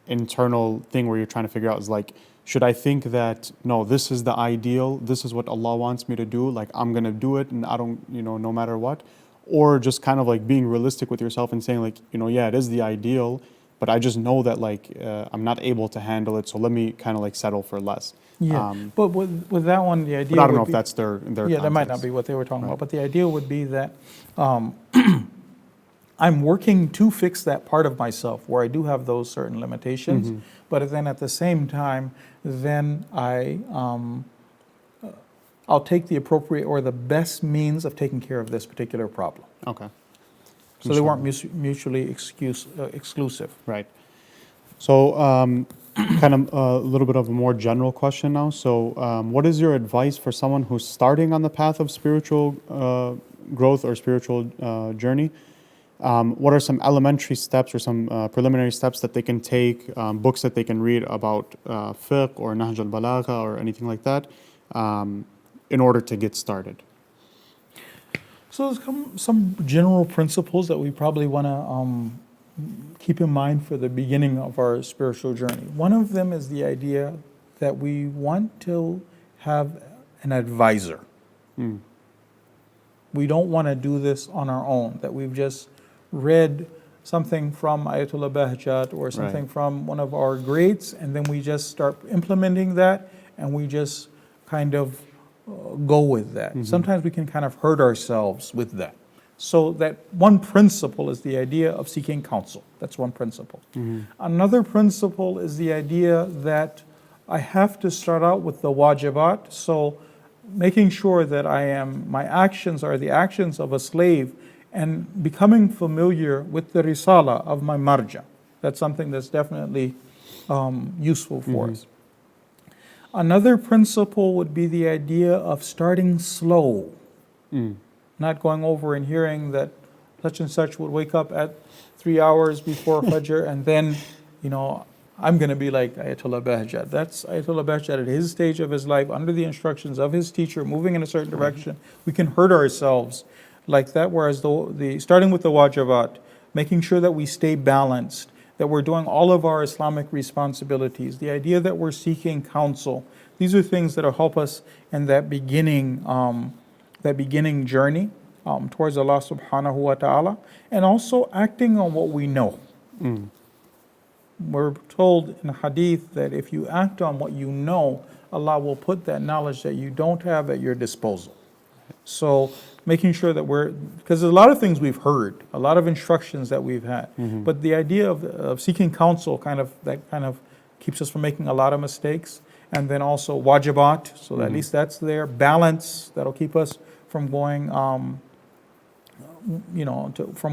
internal thing where you're trying to figure out, is like, should I think that, no, this is the ideal, this is what Allah wants me to do, like, I'm going to do it and I don't, no matter what? Or just kind of like being realistic with yourself and saying like, yeah, it is the ideal, but I just know that like I'm not able to handle it, so let me kind of like settle for less. Yeah, but with that one, the idea. But I don't know if that's their yeah, context. That might not be what they were talking about. But the idea would be that I'm working to fix that part of myself where I do have those certain limitations. But then at the same time, then I'll take the appropriate or the best means of taking care of this particular problem. Okay. So they weren't mutually exclusive. Right. So kind of a little bit of a more general question now. So what is your advice for someone who's starting on the path of spiritual growth or spiritual journey, what are some elementary steps or some preliminary steps that they can take, books that they can read about fiqh or Nahj al-Balagha or anything like that, in order to get started? So there's some general principles that we probably want to keep in mind for the beginning of our spiritual journey. One of them is the idea that we want to have an advisor. We don't want to do this on our own, that we've just read something from Ayatollah Bahjat or something from one of our greats, and then we just start implementing that, and we just kind of go with that. Sometimes we can kind of hurt ourselves with that. So that one principle is the idea of seeking counsel. That's one principle. Another principle is the idea that I have to start out with the wajibat. So making sure that my actions are the actions of a slave and becoming familiar with the risala of my marja. That's something that's definitely useful for us. Another principle would be the idea of starting slow, not going over and hearing that such and such would wake up at 3 hours before Fajr and then, I'm going to be like Ayatollah Bahjat. That's Ayatollah Bahjat at his stage of his life, under the instructions of his teacher, moving in a certain direction. We can hurt ourselves like that, whereas the starting with the wajibat, making sure that we stay balanced, that we're doing all of our Islamic responsibilities, the idea that we're seeking counsel. These are things that will help us in that beginning journey towards Allah subhanahu wa ta'ala, and also acting on what we know. We're told in hadith that if you act on what you know, Allah will put that knowledge that you don't have at your disposal. So making sure that because there's a lot of things we've heard, a lot of instructions that we've had, but the idea of seeking counsel kind of keeps us from making a lot of mistakes. And then also wajibat, so that at least that's there. Balance, that'll keep us from going, from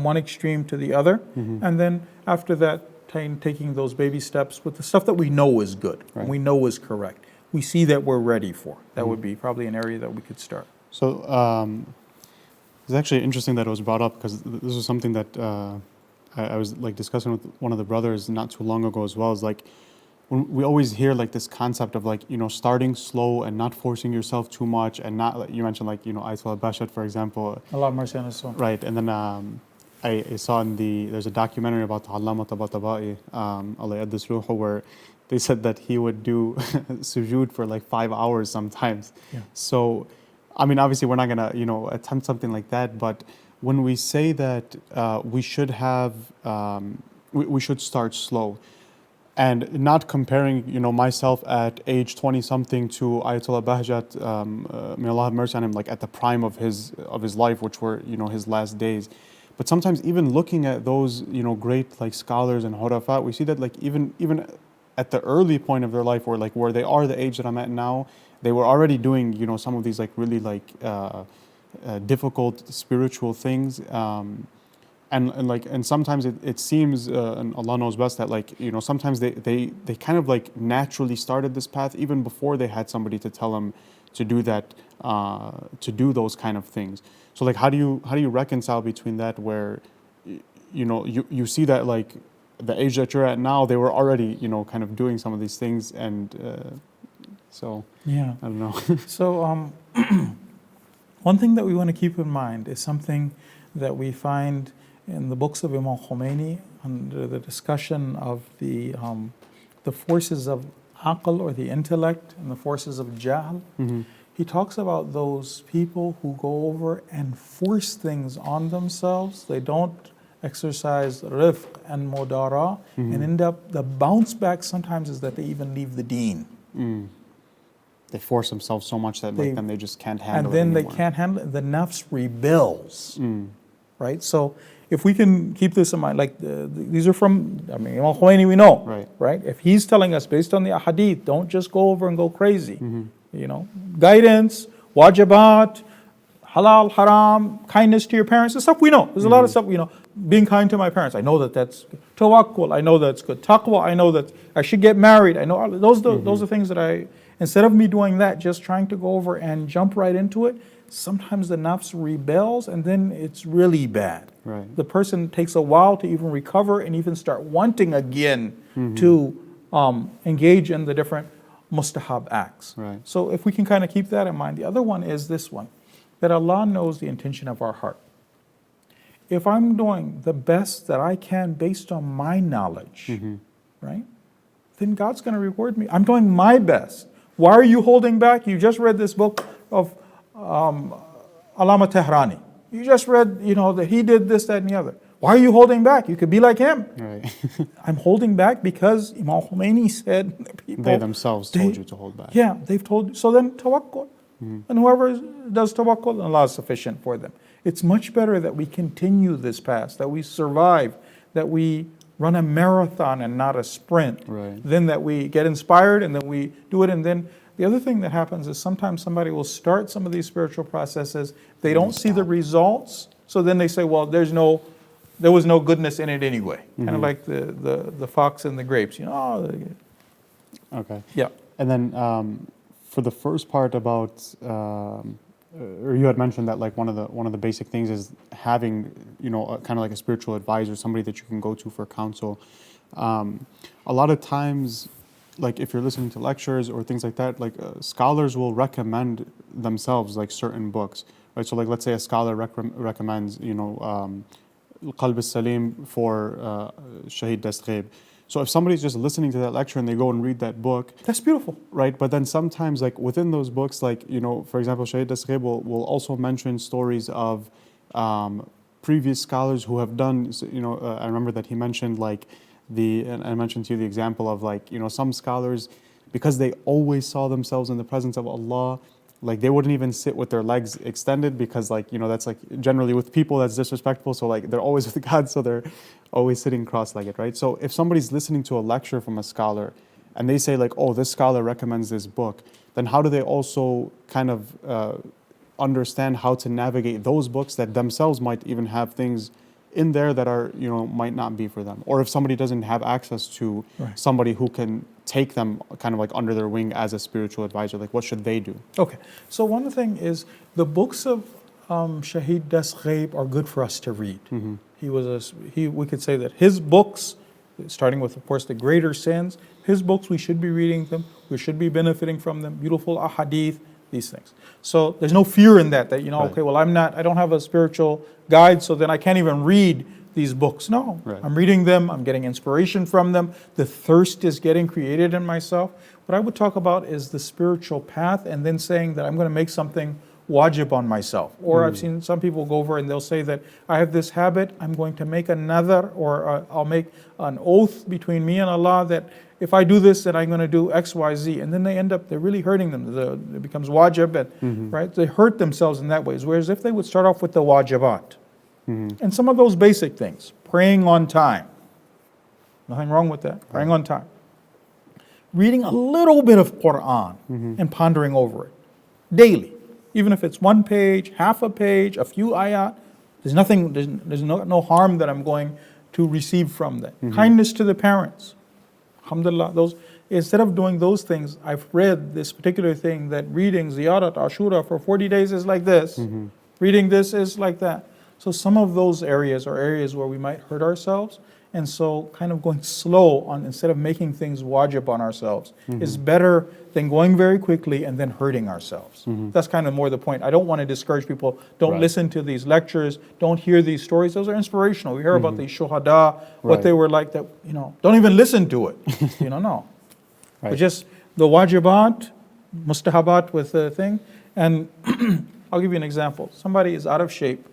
one extreme to the other. And then after that, taking those baby steps with the stuff that we know is good, and we know is correct. We see that we're ready for. That would be probably an area that we could start. So it's actually interesting that it was brought up, because this was something that I was like discussing with one of the brothers not too long ago as well. Is like, when we always hear like this concept of like, starting slow and not forcing yourself too much, and not, like you mentioned, like, Ayatollah Bahjat, for example. Allah mercy on his soul. Right, and then I saw there's a documentary about Allama Tabatabai, Allah Yaddis Ruhu, where they said that he would do sujood for like 5 hours sometimes. So, I mean, obviously we're not gonna, attempt something like that, but when we say that we should have, we should start slow, and not comparing, myself at age 20-something to Ayatollah Bahjat, may Allah have mercy on him, like at the prime of his life, which were, his last days. But sometimes even looking at those, great like scholars and hurafat, we see that like even at the early point of their life, or like where they are the age that I'm at now, they were already doing, some of these like really like difficult spiritual things. And sometimes it seems, and Allah knows best, that like, sometimes they kind of like naturally started this path even before they had somebody to tell them to do that, to do those kind of things. So like, how do you reconcile between that, where, you see that like the age that you're at now, they were already, kind of doing some of these things, and so yeah, I don't know. So one thing that we want to keep in mind is something that we find in the books of Imam Khomeini under the discussion of the forces of aql, or the intellect, and the forces of jahl. He talks about those people who go over and force things on themselves. They don't exercise rifq and mudara, and end up, the bounce back sometimes is that they even leave the deen. They force themselves so much that like, then they just can't handle it anymore. And then they can't handle it. The nafs rebels, right? So if we can keep this in mind, like these are from, Imam Khomeini, we know, right? If he's telling us based on the ahadith, don't just go over and go crazy. Guidance, wajibat, halal, haram, kindness to your parents, the stuff we know. There's a lot of stuff, being kind to my parents. I know that that's tawakkul. I know that's good. Taqwa. I know that I should get married. I know those are things that Instead of me doing that, just trying to go over and jump right into it, sometimes the nafs rebels and then it's really bad. Right. The person takes a while to even recover and even start wanting again to engage in the different mustahab acts. Right. So if we can kind of keep that in mind. The other one is this one, that Allah knows the intention of our heart. If I'm doing the best that I can based on my knowledge, right, then God's going to reward me. I'm doing my best. Why are you holding back? You just read this book of Allama Tehrani. You just read, that he did this, that, and the other. Why are you holding back? You could be like him. Right. I'm holding back because Imam Khomeini said that people... They themselves told you to hold back. Yeah, they've told you. So then tawakkul. And whoever does tawakkul, Allah is sufficient for them. It's much better that we continue this path, that we survive, that we run a marathon and not a sprint, Right. than that we get inspired and then we do it. And then the other thing that happens is sometimes somebody will start some of these spiritual processes, they don't see the results, so then they say, well, there was no goodness in it anyway. Kind of like the fox and the grapes, Okay. Yeah. And then for the first part about, or you had mentioned that like one of the basic things is having, kind of like a spiritual advisor, somebody that you can go to for counsel. A lot of times, like if you're listening to lectures or things like that, like scholars will recommend themselves like certain books, right? So like let's say a scholar recommends, Al-Qalb al-Salim for Shahid Dastghib. So if somebody's just listening to that lecture and they go and read that book, That's beautiful. right? But then sometimes, like within those books, like for example, Shahid Dastghib will also mention stories of previous scholars who have done. I remember that he mentioned and I mentioned to you the example of some scholars, because they always saw themselves in the presence of Allah, like they wouldn't even sit with their legs extended because that's generally with people that's disrespectful. So like they're always with God, so they're always sitting cross-legged, right? So if somebody's listening to a lecture from a scholar and they say oh, this scholar recommends this book, then how do they also kind of understand how to navigate those books that themselves might even have things in there that are might not be for them? Or if somebody doesn't have access to somebody who can take them kind of like under their wing as a spiritual advisor, like what should they do? Okay, so one thing is the books of Shahid Dastghib are good for us to read. We could say that his books, starting with of course the greater sins, his books, we should be reading them, we should be benefiting from them, beautiful ahadith, these things. So there's no fear in that okay, well I don't have a spiritual guide, so then I can't even read these books. No, I'm reading them, I'm getting inspiration from them, the thirst is getting created in myself. What I would talk about is the spiritual path and then saying that I'm going to make something wajib on myself. Or I've seen some people go over and they'll say that I have this habit, I'm going to make another, or I'll make an oath between me and Allah that if I do this, then I'm going to do X, Y, Z. And then they're really hurting them. It becomes wajib, right? They hurt themselves in that way. Whereas if they would start off with the wajibat, and some of those basic things, praying on time, nothing wrong with that, praying on time. Reading a little bit of Quran and pondering over it daily. Even if it's one page, half a page, a few ayat, there's no harm that I'm going to receive from that. Kindness to the parents. Alhamdulillah, instead of doing those things, I've read this particular thing that reading Ziyarat Ashura for 40 days is like this. Reading this is like that. So some of those areas are areas where we might hurt ourselves. And so kind of going slow on, instead of making things wajib on ourselves, is better than going very quickly and then hurting ourselves. That's kind of more the point. I don't want to discourage people. Don't listen to these lectures. Don't hear these stories. Those are inspirational. We hear about these shuhada, what they were like, that, don't even listen to it. No. But just the wajibat, mustahabat with the thing. And I'll give you an example. Somebody is out of shape.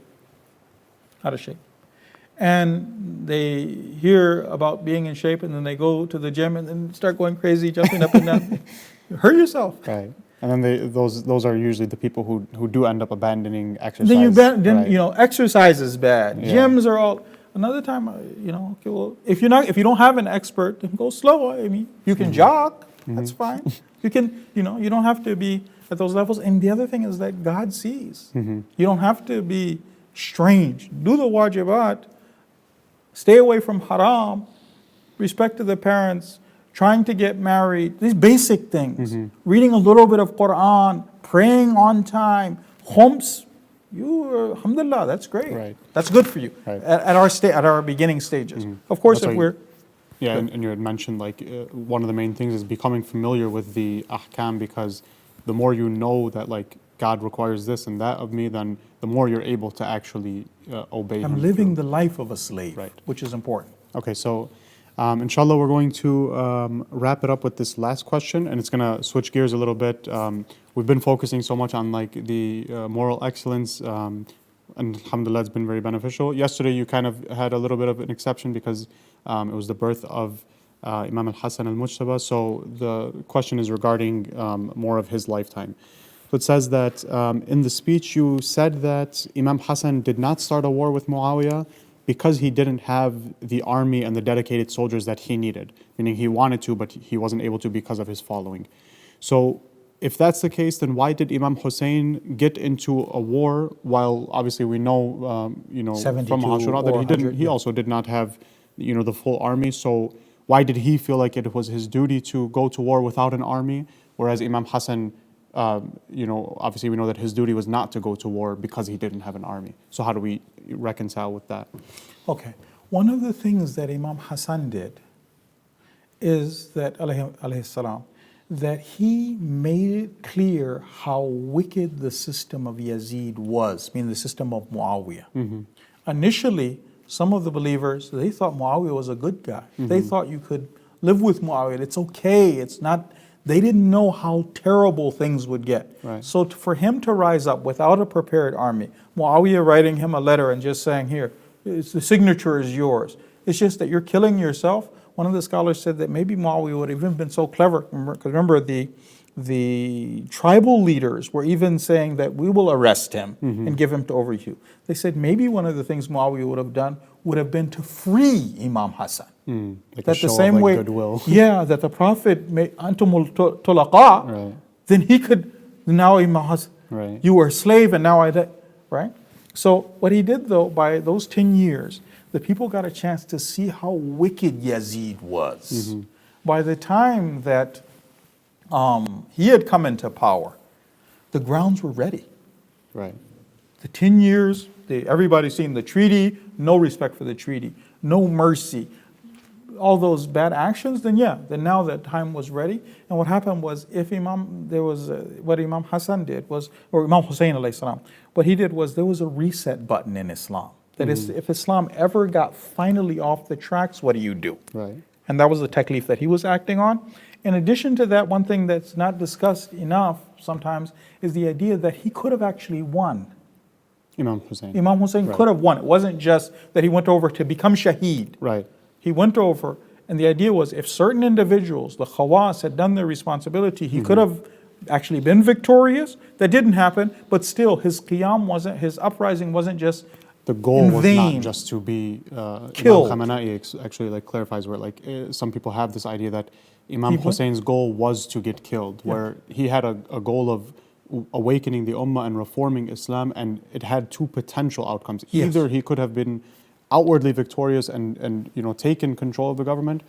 And they hear about being in shape, and then they go to the gym and then start going crazy, jumping up and down. You hurt yourself. Right. And then those are usually the people who do end up abandoning exercise. Then exercise is bad. Yeah. Gyms are all. Another time, okay, well, if you don't have an expert, then go slow. I mean, you can jog. That's fine. You can, you don't have to be at those levels. And the other thing is that God sees. You don't have to be strange. Do the wajibat. Stay away from haram, respect to the parents, trying to get married, these basic things, reading a little bit of Quran, praying on time, khums, alhamdulillah, that's great. Right. That's good for you Right. at our beginning stages. Of course, That's if why we're Yeah, and you had mentioned like one of the main things is becoming familiar with the ahkam, because the more you know that like God requires this and that of me, then the more you're able to actually obey Him. I'm living the life of a slave, Right. which is important. Okay, so inshallah, we're going to wrap it up with this last question, and it's going to switch gears a little bit. We've been focusing so much on like the moral excellence, and alhamdulillah, it's been very beneficial. Yesterday, you kind of had a little bit of an exception because it was the birth of Imam al-Hasan al-Mujtaba. So the question is regarding more of his lifetime. So it says that in the speech you said that Imam Hassan did not start a war with Muawiyah because he didn't have the army and the dedicated soldiers that he needed, meaning he wanted to, but he wasn't able to because of his following. So if that's the case, then why did Imam Hussein get into a war while obviously we know, from 72 Ashura that or he didn't, 100, he yeah. also did not have, the full army. So why did he feel like it was his duty to go to war without an army, whereas Imam Hassan, obviously we know that his duty was not to go to war because he didn't have an army. So how do we reconcile with that? Okay. One of the things that Imam Hassan did is that, alayhi salam, that he made it clear how wicked the system of Yazid was, meaning the system of Muawiyah. Initially, some of the believers, they thought Muawiyah was a good guy. They thought you could live with Muawiyah. It's okay. It's not. They didn't know how terrible things would get. Right. So for him to rise up without a prepared army, Muawiyah writing him a letter and just saying, here, the signature is yours. It's just that you're killing yourself. One of the scholars said that maybe Muawiyah would have even been so clever, because remember the tribal leaders were even saying that we will arrest him and give him to overview. They said maybe one of the things Muawiyah would have done would have been to free Imam Hassan. Like That a show the same of like way, goodwill. yeah, that the Prophet made antumul tulaqa, Right. then he could, now Imam Hassan, Right. you were a slave and now right? So what he did though, by those 10 years, the people got a chance to see how wicked Yazid was. By the time that he had come into power, the grounds were ready. Right. The 10 years, everybody's seen the treaty, no respect for the treaty, no mercy, all those bad actions, then now that time was ready. And what happened was, what Imam Hassan did was, or Imam Hussein alayhi salam, what he did was there was a reset button in Islam. That is, if Islam ever got finally off the tracks, what do you do? Right. And that was the taklif that he was acting on. In addition to that, one thing that's not discussed enough sometimes is the idea that he could have actually won. Imam Hussein. Imam Hussein Right. could have won. It wasn't just that he went over to become shaheed. Right. He went over, and the idea was if certain individuals, the Khawas, had done their responsibility, he could have actually been victorious. That didn't happen, but still his his uprising wasn't just The goal in was vain. not just to be Killed. Imam Khamenei actually like clarifies where like some people have this idea that Imam People- Hussein's goal was to get killed, where he had a goal of awakening the ummah and reforming Islam, and it had two potential outcomes. Yes. Either he could have been outwardly victorious and taken control of the government,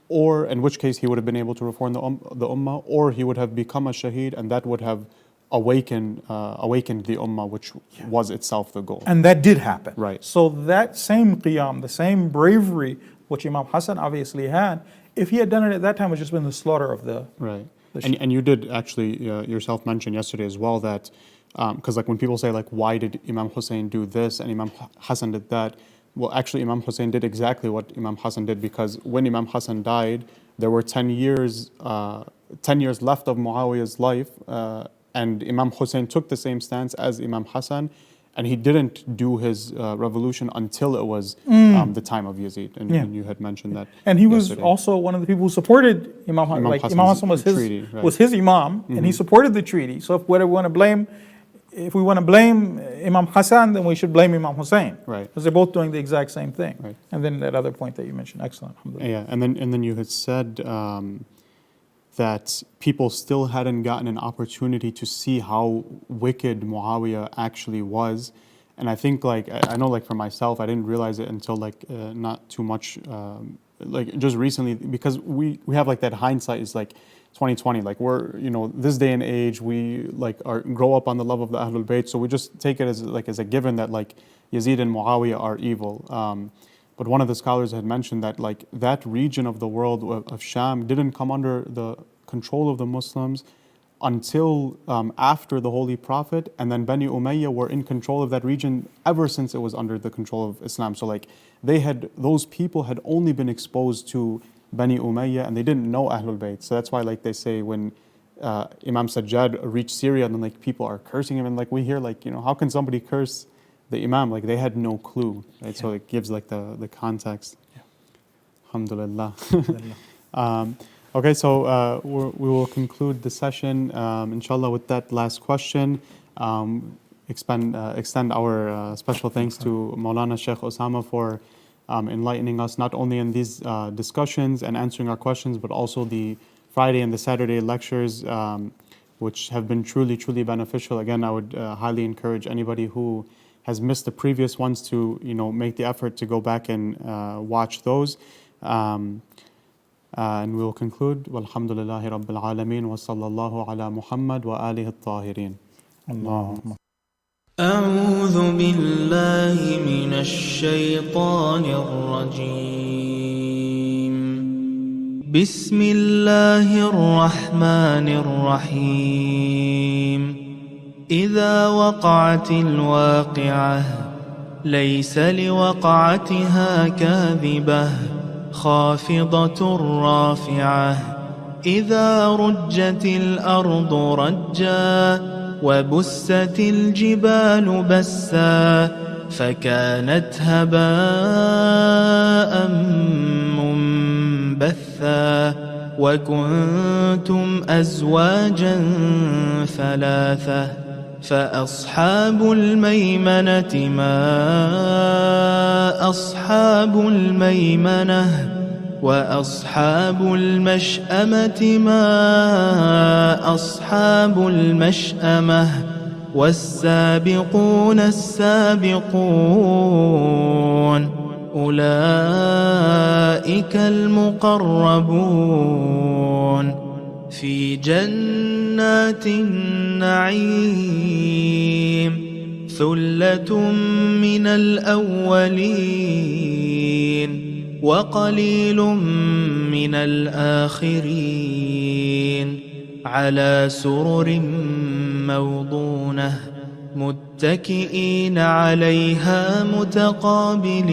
or in which case he would have been able to reform the ummah, or he would have become a shaheed, and that would have awakened the ummah, which was itself the goal. And that did happen. Right. So that same qiyam, the same bravery, which Imam Hassan obviously had, if he had done it at that time, it would just been the slaughter of the. Right. And you did actually yourself mention yesterday as well that, because like when people say like, why did Imam Hussein do this and Imam Hassan did that? Well, actually Imam Hussein did exactly what Imam Hassan did, because when Imam Hassan died, there were 10 years left of Muawiyah's life, and Imam Hussein took the same stance as Imam Hassan, and he didn't do his revolution until it was the time of Yazid, and you had mentioned that. And he was yesterday. also one of the people who supported Imam Hassan. Like Imam Hassan was his treaty, right. was his imam, and he supported the treaty. So if we want to blame Imam Hassan, then we should blame Imam Hussein, Right. Because they're both doing the exact same thing. Right. And then that other point that you mentioned, excellent. Alhamdulillah. Yeah, and then you had said that people still hadn't gotten an opportunity to see how wicked Muawiyah actually was. And I think like, I know like for myself, I didn't realize it until like not too much like just recently, because we have like that hindsight is like 2020, like we're, you know, this day and age, we like grow up on the love of the Ahlul Bayt, so we just take it as like as a given that like Yazid and Muawiyah are evil. But one of the scholars had mentioned that like that region of the world of Sham didn't come under the control of the Muslims until after the Holy Prophet, and then Bani Umayyah were in control of that region ever since it was under the control of Islam. So like those people had only been exposed to Bani Umayyah and they didn't know Ahlul Bayt. So that's why like they say when Imam Sajjad reached Syria, and then like people are cursing him, and like we hear like, you know, how can somebody curse the Imam? Like they had no clue, right? So it gives like the context. Alhamdulillah. Okay, so we will conclude the session, inshallah, with that last question. Extend our special thanks to Maulana Shaykh Usama for enlightening us not only in these discussions and answering our questions, but also the Friday and the Saturday lectures, which have been truly, truly beneficial. Again, I would highly encourage anybody who has missed the previous ones to, you know, make the effort to go back and watch those. And we will conclude. Walhamdulillahi Rabbil Alameen wa sallallahu ala Muhammad wa alihi at-tahirin. Allahumma. أعوذ بالله من الشيطان الرجيم. بسم الله الرحمن الرحيم. إذا وقعت الواقعة ليس لوقعتها كاذبة خافضة رافعة. إذا رجت الأرض رجا وبست الجبال بسا فكانت هباء منبثا. وكنتم أزواجا ثلاثة فأصحاب الميمنة ما أصحاب الميمنة. وأصحاب المشأمة ما أصحاب المشأمة. والسابقون السابقون أولئك المقربون في جنات النعيم. ثلة من الأولين وقليل من الآخرين. على سرر موضونة متكئين عليها متقابلين.